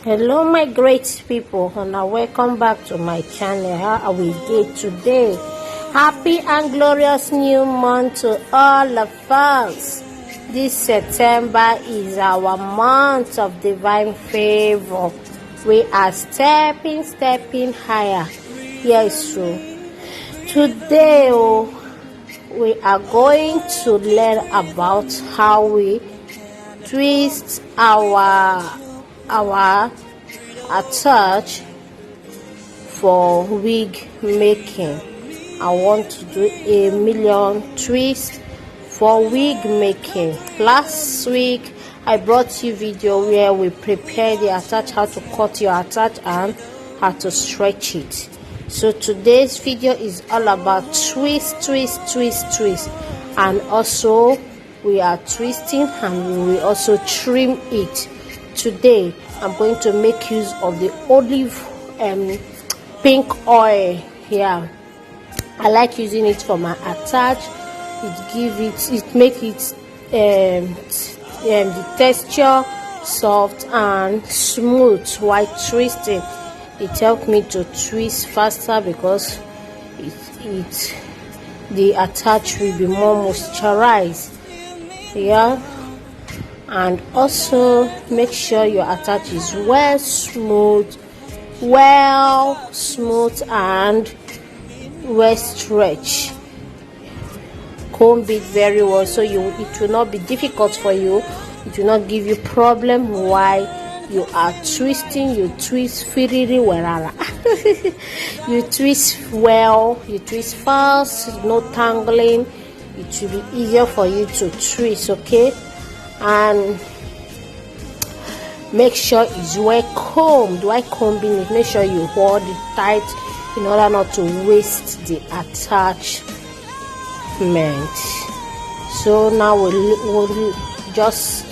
Hello my great people, and welcome back to my channel. How are we doing today? Happy and glorious new month to all of us. This September is our month of divine favor. We are stepping higher. Yes, so today we are going to learn about how we twist our attach for wig making. I want to do a million twists for wig making. Last week I brought you video where we prepare the attach, how to cut your attach and how to stretch it. So today's video is all about twist, and also we are twisting and we will also trim it. Today I'm going to make use of the olive pink oil here. I like using it for my attach. It make it the texture soft and smooth while twisting. It helped me to twist faster because the attach will be more moisturized. Yeah. And also make sure your attach is well smooth and well stretched. Comb it very well so it will not be difficult for you. It will not give you problem while you are twisting. You twist firiri werara. You twist well, you twist fast, no tangling. It will be easier for you to twist, okay? And make sure it's well combed. While combing it, make sure you hold it tight in order not to waste the attachment. So now we'll just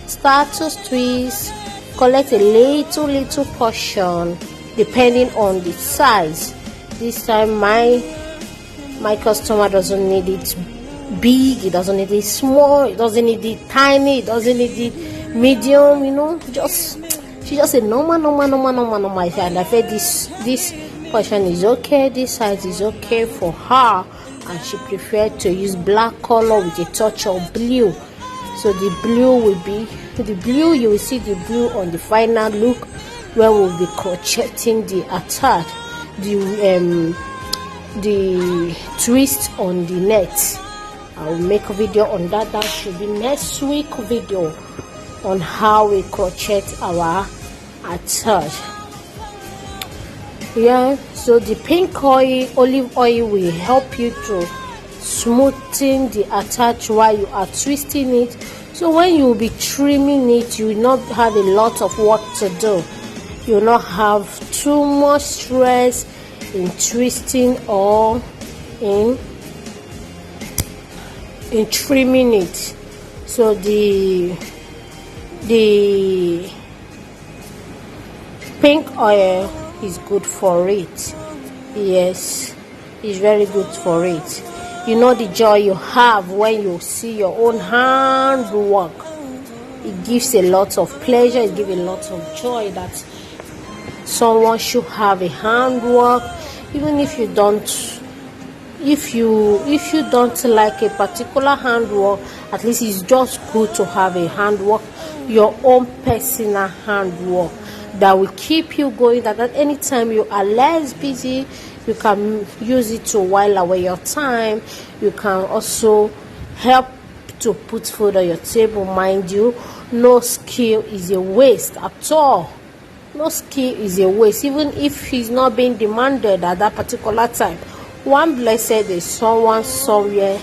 start to twist. Collect a little portion depending on the size. This time my customer doesn't need it big, it doesn't need it small, it doesn't need it tiny, it doesn't need it medium, she just said normal. And I said this portion is okay, this size is okay for her, and she preferred to use black color with a touch of blue. So the blue, you will see the blue on the final look where we'll be crocheting the attach, the twist on the net. I will make a video on that. That should be next week video on how we crochet our attach. Yeah, so the pink olive oil will help you to smoothen the attach while you are twisting it. So when you will be trimming it, you will not have a lot of work to do. You will not have too much stress in twisting or in trimming it. So the pink oil is good for it. Yes, it's very good for it. You know the joy you have when you see your own handwork. It gives a lot of pleasure, it gives a lot of joy that someone should have a handwork. Even if you don't like a particular handwork, at least it's just good to have a handwork, your own personal handwork that will keep you going, that at any time you are less busy, you can use it to while away your time. You can also help to put food on your table. Mind you, no skill is a waste at all. No skill is a waste, even if it's not being demanded at that particular time. One blessed is someone somewhere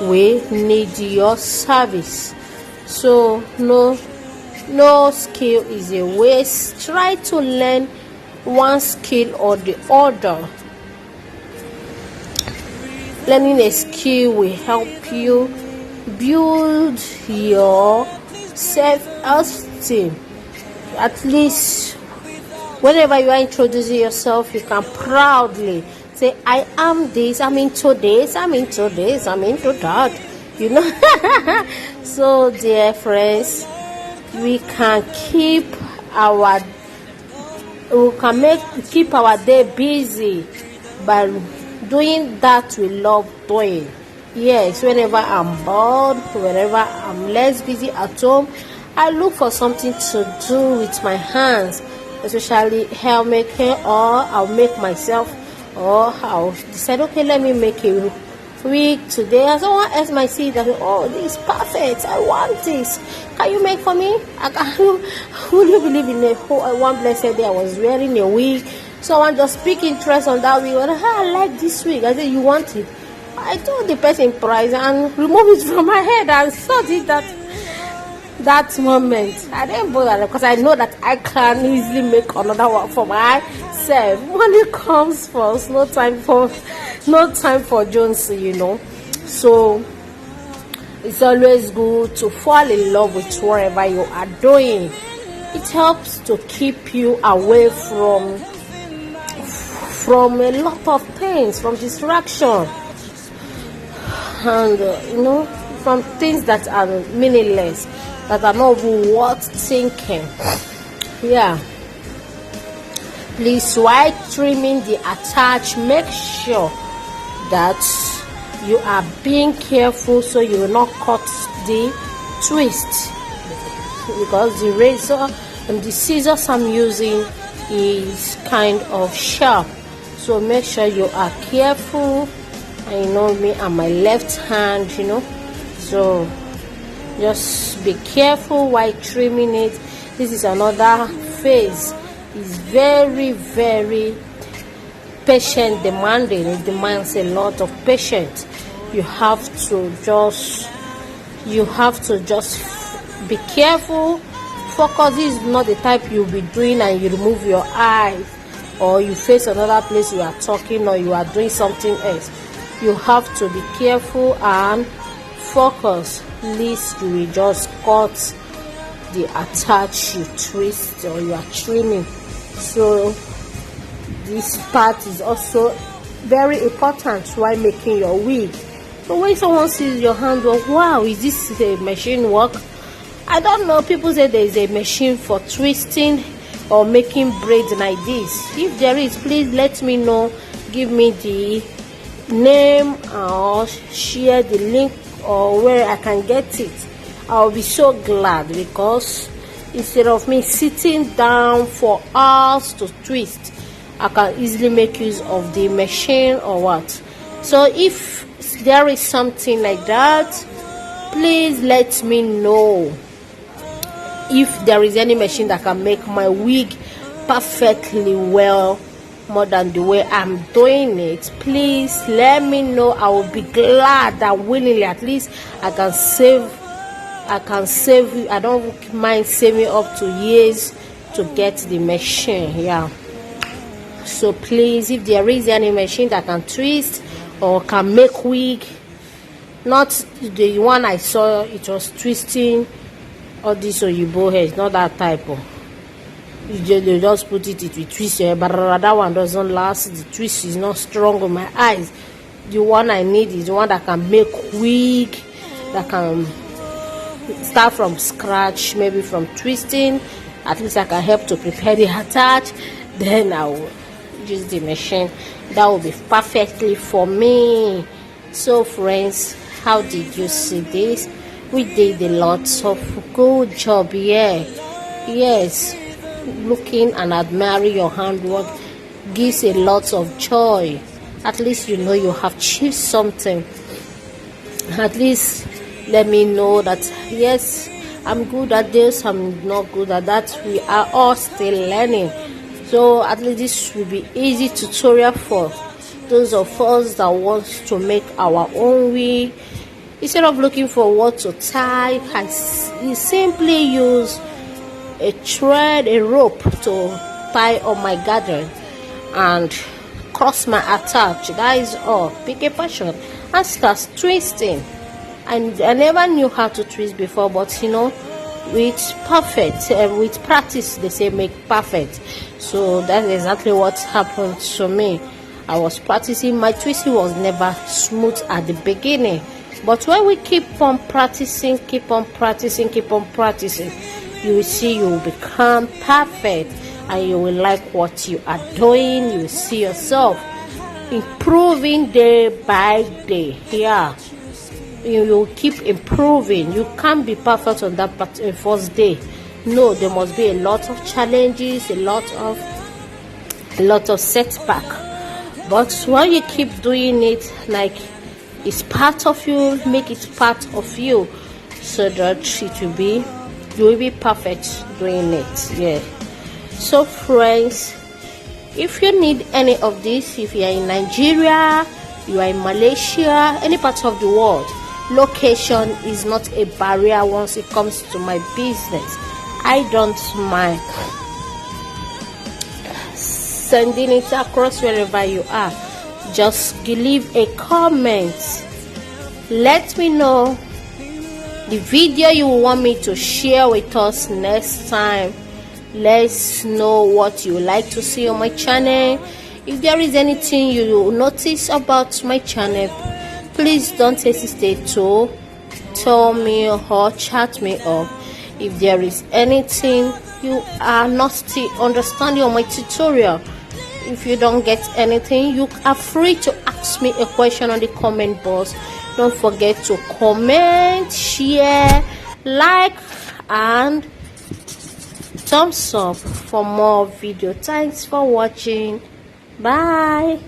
will need your service. So no skill is a waste. Try to learn one skill or the other. Learning a skill will help you build your self-esteem. At least whenever you are introducing yourself, you can proudly say, I am this, I'm into this, I'm into this, I'm into that. So dear friends, we can keep our we can keep our day busy by doing that we love doing. Yes, whenever I'm bored, whenever I'm less busy at home, I look for something to do with my hands, especially hair making, or I'll make myself, or I'll decide, okay, let me make a wig today, and someone else might see that, oh, this is perfect, I want this, can you make for me? Would you believe in one blessed day I was wearing a wig, someone just picked interest on that wig, and I like this wig. I said, you want it? I told the person price and remove it from my head and sort it that moment. I didn't bother because I know that I can easily make another one for myself. Money comes first, no time for Jones, you know. So it's always good to fall in love with whatever you are doing. It helps to keep you away from a lot of things, from distraction, and from things that are meaningless, that are not worth thinking. Yeah, please, while trimming the attach, make sure that you are being careful so you will not cut the twist, because the razor and the scissors I'm using is kind of sharp, so make sure you are careful. And me and my left hand, so just be careful while trimming it. This is another phase. It's very, very patient demanding. It demands a lot of patience. You have to just be careful. Focus. This is not the type you'll be doing and you remove your eyes, or you face another place you are talking, or you are doing something else. You have to be careful and focus, lest you will just cut the attach you twist or you are trimming. So this part is also very important while making your wig. So when someone sees your handwork, wow, is this a machine work? I don't know. People say there is a machine for twisting or making braids like this. If there is, please let me know. Give me the name or share the link or where I can get it. I'll be so glad, because instead of me sitting down for hours to twist, I can easily make use of the machine or what. So if there is something like that, please let me know. If there is any machine that can make my wig perfectly well, more than the way I'm doing it, please let me know. I will be glad and willingly. At least I can save. I don't mind saving up to years to get the machine. Yeah. So please, if there is any machine that can twist or can make wig, not the one I saw, it was twisting all this Oyibo hair. It's not that type of. You just put it will twist your hair, but that one doesn't last. The twist is not strong on my eyes. The one I need is the one that can make wig, that can start from scratch, maybe from twisting. At least I can help to prepare the attach. Then I will use the machine. That will be perfectly for me. So friends, how did you see this? We did a lot of good job here. Yes, looking and admiring your handwork gives a lot of joy. At least you know you have achieved something. At least let me know that yes, I'm good at this, I'm not good at that. We are all still learning. So at least this will be easy tutorial for those of us that want to make our own wig. Instead of looking for what to tie, I simply use a thread, a rope to tie on my gathering and cross my attach. That is all. Pick a passion and start twisting. And I never knew how to twist before, but with practice, they say make perfect. So that's exactly what happened to me. I was practicing. My twisting was never smooth at the beginning, but when we keep on practicing, you will see you will become perfect. and you will like what you are doing. You will see yourself improving day by day. Yeah, you will keep improving. You can't be perfect on that first day. No, there must be a lot of challenges, a lot of setback. But when you keep doing it like it's part of you, make it part of you, so that you will be perfect doing it. Yeah. So friends, if you need any of this, if you are in Nigeria, you are in Malaysia, any part of the world, location is not a barrier once it comes to my business. I don't mind sending it across wherever you are. Just leave a comment. Let me know the video you want me to share with us next time. Let's know what you would like to see on my channel. If there is anything you notice about my channel, please don't hesitate to tell me or chat me up. If there is anything you are not still understanding on my tutorial, if you don't get anything, you are free to ask me a question on the comment box. Don't forget to comment, share, like, and thumbs up for more video. Thanks for watching. Bye.